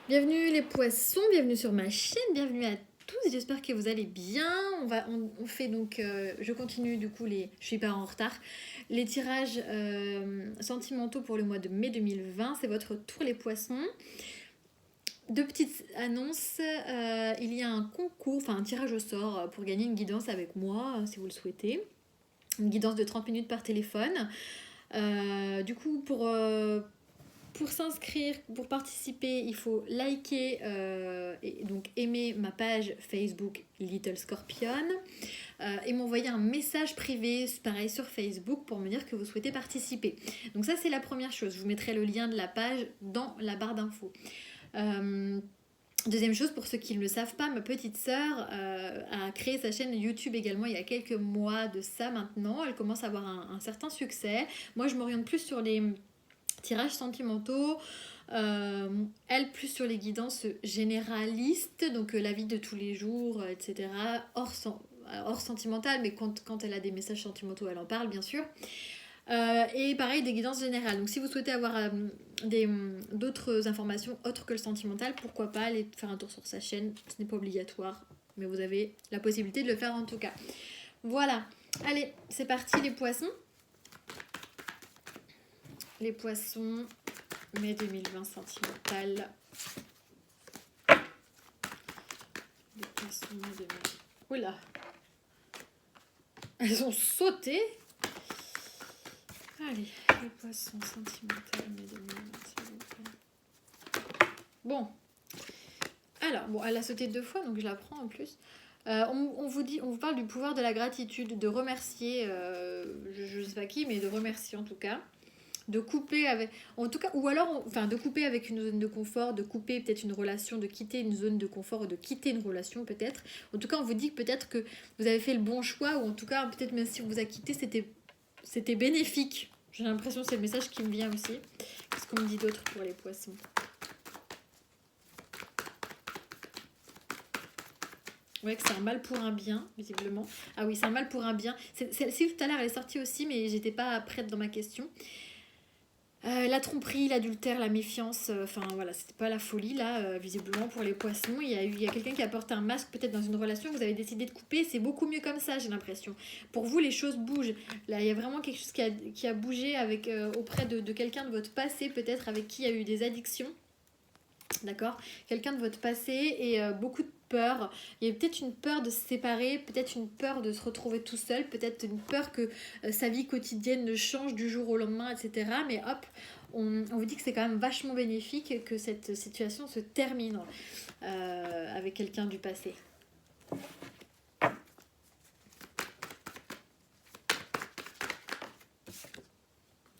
Bienvenue les poissons, bienvenue sur ma chaîne, bienvenue à tous, j'espère que vous allez bien. On fait donc, je continue du coup je suis pas en retard, les tirages sentimentaux pour le mois de mai 2020, c'est votre tour les poissons. Deux petites annonces, il y a un concours, enfin un tirage au sort pour gagner une guidance avec moi si vous le souhaitez. Une guidance de 30 minutes par téléphone. Du coup, pour s'inscrire, pour participer, il faut liker et donc aimer ma page Facebook Little Scorpion et m'envoyer un message privé, pareil sur Facebook, pour me dire que vous souhaitez participer. Donc ça, c'est la première chose. Je vous mettrai le lien de la page dans la barre d'infos. Deuxième chose, pour ceux qui ne le savent pas, ma petite sœur a créé sa chaîne YouTube également il y a quelques mois de ça maintenant. Elle commence à avoir un certain succès. Moi, je m'oriente plus sur les tirages sentimentaux, elle plus sur les guidances généralistes, donc la vie de tous les jours, etc. Hors sentimental, mais quand elle a des messages sentimentaux, elle en parle bien sûr. Et pareil, des guidances générales. Donc si vous souhaitez avoir d'autres informations autres que le sentimental, pourquoi pas aller faire un tour sur sa chaîne. Ce n'est pas obligatoire, mais vous avez la possibilité de le faire en tout cas. Voilà. Allez, c'est parti les poissons. Les poissons, mai 2020 sentimental. Les poissons, mai 2020. Oula. Elles ont sauté. Allez, les poissons sentimental, mai 2020, s'il vous plaît. Bon. Alors, bon, elle a sauté 2 fois, donc je la prends en plus. On vous parle du pouvoir de la gratitude, de remercier, je ne sais pas qui, mais de remercier en tout cas. De couper avec, en tout cas, ou alors, enfin, de couper avec une zone de confort, de couper peut-être une relation, de quitter une zone de confort, ou de quitter une relation peut-être. En tout cas, on vous dit que peut-être que vous avez fait le bon choix, ou en tout cas, peut-être même si on vous a quitté, c'était bénéfique. J'ai l'impression que c'est le message qui me vient aussi. Qu'est-ce qu'on me dit d'autre pour les poissons? Ouais, que c'est un mal pour un bien, visiblement. Ah oui, c'est un mal pour un bien. Celle-ci, tout à l'heure, elle est sortie aussi, mais j'étais pas prête dans ma question. La tromperie, l'adultère, la méfiance, enfin voilà, c'était pas la folie là, visiblement pour les poissons. Il y a quelqu'un qui a porté un masque peut-être dans une relation que vous avez décidé de couper, c'est beaucoup mieux comme ça, j'ai l'impression. Pour vous, les choses bougent. Là, il y a vraiment quelque chose qui a bougé avec, auprès de quelqu'un de votre passé, peut-être avec qui il y a eu des addictions. D'accord. Quelqu'un de votre passé et beaucoup de peur. Il y a peut-être une peur de se séparer, peut-être une peur de se retrouver tout seul, peut-être une peur que sa vie quotidienne ne change du jour au lendemain, etc. Mais hop, on vous dit que c'est quand même vachement bénéfique que cette situation se termine avec quelqu'un du passé.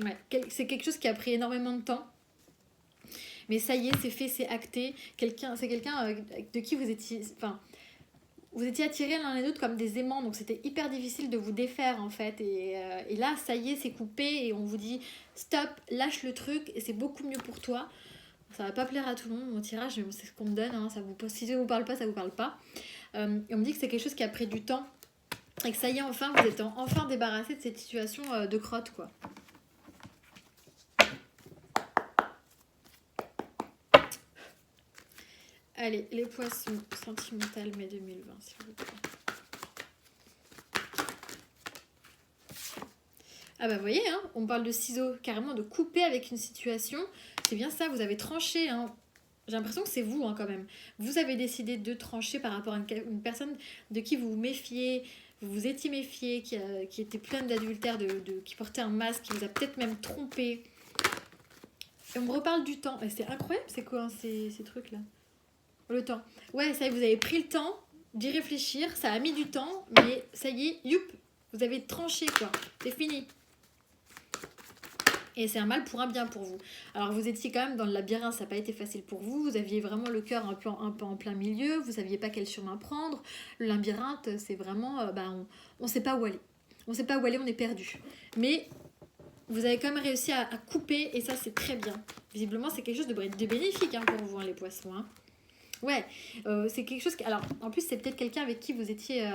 Ouais, c'est quelque chose qui a pris énormément de temps. Mais ça y est, c'est fait, c'est acté. C'est quelqu'un de qui vous étiez... Enfin, vous étiez attirés l'un et l'autre comme des aimants, donc c'était hyper difficile de vous défaire en fait. Et là, ça y est, c'est coupé et on vous dit stop, lâche le truc et c'est beaucoup mieux pour toi. Ça va pas plaire à tout le monde, mon tirage, mais c'est ce qu'on me donne. Hein, si ça vous parle pas, ça vous parle pas. Et on me dit que c'est quelque chose qui a pris du temps et que ça y est, enfin, vous êtes enfin débarrassé de cette situation de crotte, quoi. Allez, les poissons sentimentales mai 2020, s'il vous plaît. Ah bah vous voyez, hein, on parle de ciseaux, carrément de couper avec une situation. C'est bien ça, vous avez tranché. Hein. J'ai l'impression que c'est vous hein, quand même. Vous avez décidé de trancher par rapport à une personne de qui vous vous méfiez, vous vous étiez méfié, qui était pleine d'adultère, qui portait un masque, qui vous a peut-être même trompé. Et on me reparle du temps. Et c'est incroyable, c'est quoi hein, ces trucs-là? Le temps. Ouais, ça y est, vous avez pris le temps d'y réfléchir, ça a mis du temps, mais ça y est, youp, vous avez tranché quoi. C'est fini. Et c'est un mal pour un bien pour vous. Alors vous étiez quand même dans le labyrinthe, ça n'a pas été facile pour vous. Vous aviez vraiment le cœur un peu en plein milieu. Vous ne saviez pas quel chemin prendre. Le labyrinthe, c'est vraiment... on ne sait pas où aller. On ne sait pas où aller, on est perdu. Mais vous avez quand même réussi à couper et ça, c'est très bien. Visiblement, c'est quelque chose de bénéfique hein, pour vous, hein, les poissons. Hein. Ouais, c'est quelque chose... Alors, en plus, c'est peut-être quelqu'un avec qui vous étiez...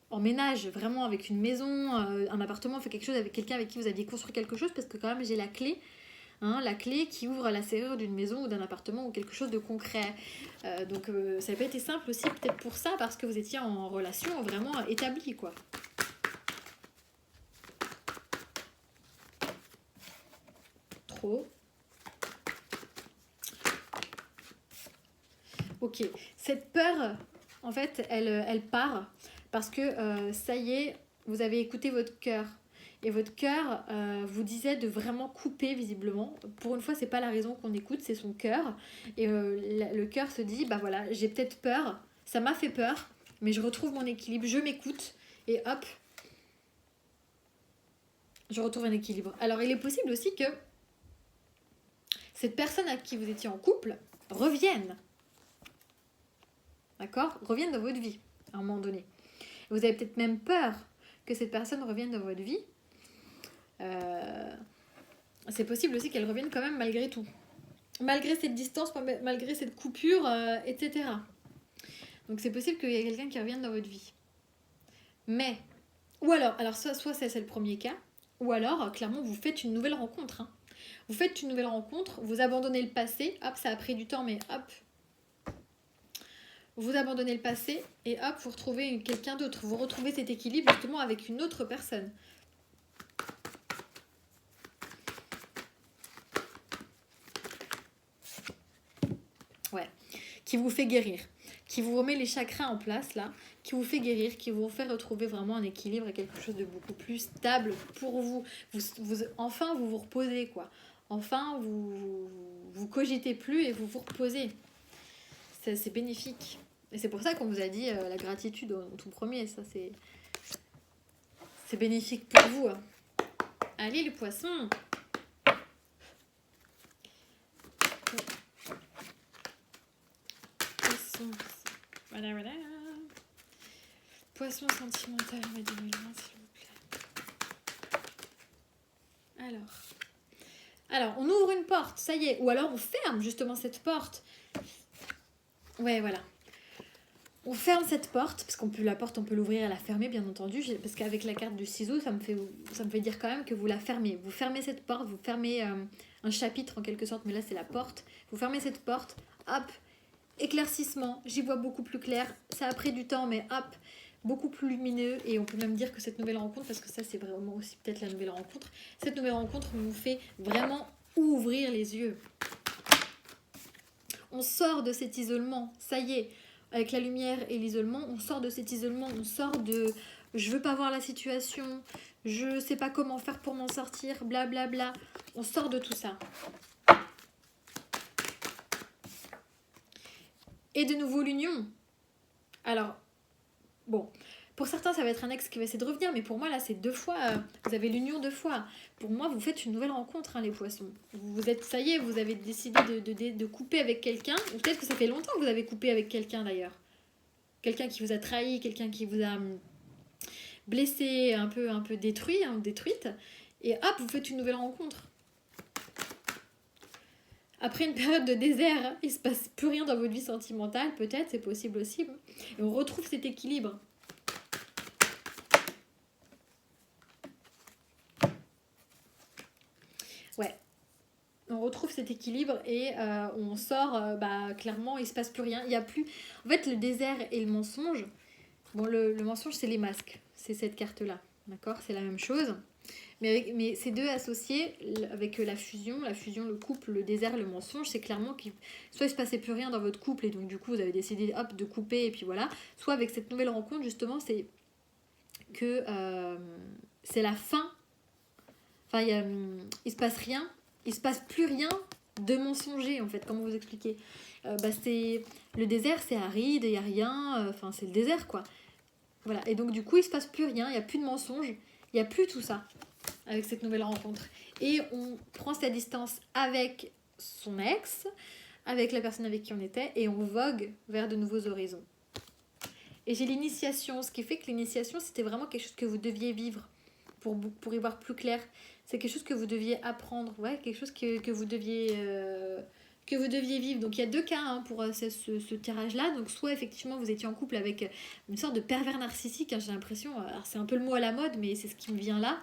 en ménage, vraiment avec une maison, un appartement, fait quelque chose avec quelqu'un avec qui vous aviez construit quelque chose, parce que quand même j'ai la clé, hein, la clé qui ouvre la serrure d'une maison ou d'un appartement ou quelque chose de concret. Donc ça n'a pas été simple aussi, peut-être pour ça, parce que vous étiez en relation vraiment établie, quoi. Trop. Ok, cette peur, en fait, elle part parce que ça y est, vous avez écouté votre cœur. Et votre cœur vous disait de vraiment couper visiblement. Pour une fois, c'est pas la raison qu'on écoute, c'est son cœur. Et le cœur se dit, bah voilà, j'ai peut-être peur, ça m'a fait peur, mais je retrouve mon équilibre, je m'écoute, et hop, je retrouve un équilibre. Alors, il est possible aussi que cette personne à qui vous étiez en couple revienne. D'accord ? Revienne dans votre vie, à un moment donné. Vous avez peut-être même peur que cette personne revienne dans votre vie. C'est possible aussi qu'elle revienne quand même malgré tout. Malgré cette distance, malgré cette coupure, etc. Donc c'est possible qu'il y ait quelqu'un qui revienne dans votre vie. Mais, ou alors soit c'est le premier cas, ou alors clairement vous faites une nouvelle rencontre. Hein. Vous faites une nouvelle rencontre, vous abandonnez le passé, hop, ça a pris du temps, mais hop, vous abandonnez le passé et hop, vous retrouvez quelqu'un d'autre. Vous retrouvez cet équilibre justement avec une autre personne. Ouais, qui vous fait guérir, qui vous remet les chakras en place là, qui vous fait guérir, qui vous fait retrouver vraiment un équilibre et quelque chose de beaucoup plus stable pour vous. Enfin, vous vous reposez quoi. Enfin, vous cogitez plus et vous vous reposez. C'est bénéfique. Et c'est pour ça qu'on vous a dit la gratitude en tout premier. Ça, c'est bénéfique pour vous. Hein. Allez, les poissons. Poisson. Voilà. Poisson sentimental, ma 2020, s'il vous plaît. Alors, on ouvre une porte, ça y est. Ou alors, on ferme justement cette porte. Ouais, voilà. On ferme cette porte, parce la porte, on peut l'ouvrir et la fermer, bien entendu. Parce qu'avec la carte du ciseau, ça me fait dire quand même que vous la fermez. Vous fermez cette porte, vous fermez un chapitre en quelque sorte, mais là, c'est la porte. Vous fermez cette porte, hop, éclaircissement, j'y vois beaucoup plus clair. Ça a pris du temps, mais hop, beaucoup plus lumineux. Et on peut même dire que cette nouvelle rencontre, parce que ça, c'est vraiment aussi peut-être la nouvelle rencontre, cette nouvelle rencontre nous fait vraiment ouvrir les yeux. On sort de cet isolement, ça y est. Avec la lumière et l'isolement, on sort de cet isolement, on sort de je veux pas voir la situation, je sais pas comment faire pour m'en sortir, blablabla. On sort de tout ça. Et de nouveau l'union. Alors, bon, pour certains ça va être un ex qui va essayer de revenir, mais pour moi là c'est 2 fois, vous avez l'union 2 fois. Pour moi vous faites une nouvelle rencontre, hein, les poissons. Vous êtes, ça y est, vous avez décidé de couper avec quelqu'un, ou peut-être que ça fait longtemps que vous avez coupé avec quelqu'un d'ailleurs. Quelqu'un qui vous a trahi, quelqu'un qui vous a blessé, un peu détruit, hein, détruite, et hop, vous faites une nouvelle rencontre. Après une période de désert, hein, il se passe plus rien dans votre vie sentimentale, peut-être, c'est possible aussi, et on retrouve cet équilibre. Ouais, on retrouve cet équilibre et on sort, clairement, il se passe plus rien. Il y a plus. En fait, le désert et le mensonge. Bon, le mensonge, c'est les masques. C'est cette carte-là. D'accord ? C'est la même chose. Mais ces deux associés avec la fusion, le couple, le désert, le mensonge, c'est clairement qu'il soit il se passait plus rien dans votre couple et donc du coup vous avez décidé hop de couper et puis voilà. Soit avec cette nouvelle rencontre justement c'est que c'est la fin. Enfin il se passe rien, il se passe plus rien de mensonger en fait. Comment vous expliquer c'est le désert, c'est aride, il y a rien. Enfin c'est le désert quoi. Voilà et donc du coup il se passe plus rien, il y a plus de mensonges, il y a plus tout ça. Avec cette nouvelle rencontre. Et on prend sa distance avec son ex, avec la personne avec qui on était, et on vogue vers de nouveaux horizons. Et j'ai l'initiation, ce qui fait que l'initiation, c'était vraiment quelque chose que vous deviez vivre pour y voir plus clair. C'est quelque chose que vous deviez apprendre, ouais, quelque chose que vous deviez vivre. Donc il y a 2 cas pour ce tirage-là. Donc soit effectivement vous étiez en couple avec une sorte de pervers narcissique, j'ai l'impression, alors c'est un peu le mot à la mode, mais c'est ce qui me vient là.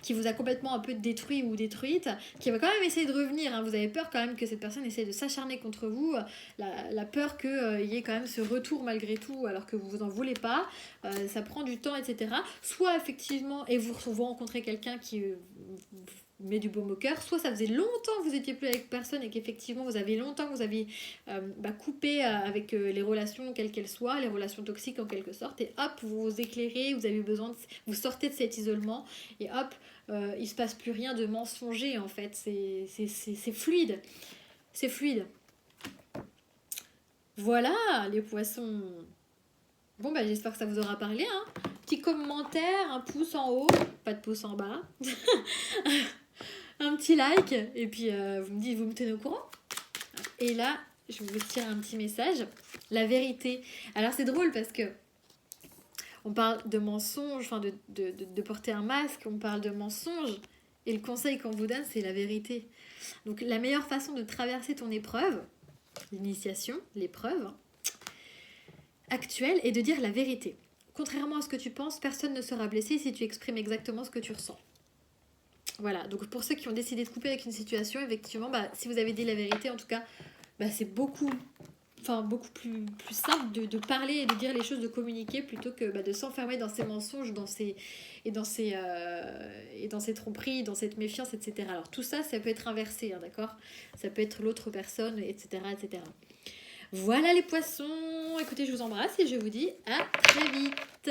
qui vous a complètement un peu détruit ou détruite, qui va quand même essayer de revenir, hein. Vous avez peur quand même que cette personne essaie de s'acharner contre vous, la peur qu'il y ait quand même ce retour malgré tout alors que vous en voulez pas, ça prend du temps, etc. Soit effectivement, et vous rencontrez quelqu'un qui met du baume au cœur, soit ça faisait longtemps que vous étiez plus avec personne et qu'effectivement vous avez longtemps que vous avez coupé avec les relations quelles qu'elles soient, les relations toxiques en quelque sorte, et hop, vous vous éclairez, vous avez besoin vous sortez de cet isolement et hop, il se passe plus rien de mensonger en fait, c'est fluide, c'est fluide. Voilà les poissons. Bon bah j'espère que ça vous aura parlé, hein. Petit commentaire, un pouce en haut, pas de pouce en bas. Un petit like et puis vous me tenez au courant. Et là, je vais vous tirer un petit message. La vérité. Alors c'est drôle parce que on parle de mensonge, enfin de porter un masque, on parle de mensonge. Et le conseil qu'on vous donne, c'est la vérité. Donc la meilleure façon de traverser ton épreuve, l'initiation, l'épreuve actuelle, est de dire la vérité. Contrairement à ce que tu penses, personne ne sera blessé si tu exprimes exactement ce que tu ressens. Voilà, donc pour ceux qui ont décidé de couper avec une situation, effectivement, si vous avez dit la vérité, en tout cas, c'est beaucoup plus simple de parler et de dire les choses, de communiquer, plutôt que de s'enfermer dans ces mensonges, dans ces tromperies, dans cette méfiance, etc. Alors tout ça, ça peut être inversé, hein, d'accord ? Ça peut être l'autre personne, etc., etc. Voilà les poissons, écoutez, je vous embrasse et je vous dis à très vite.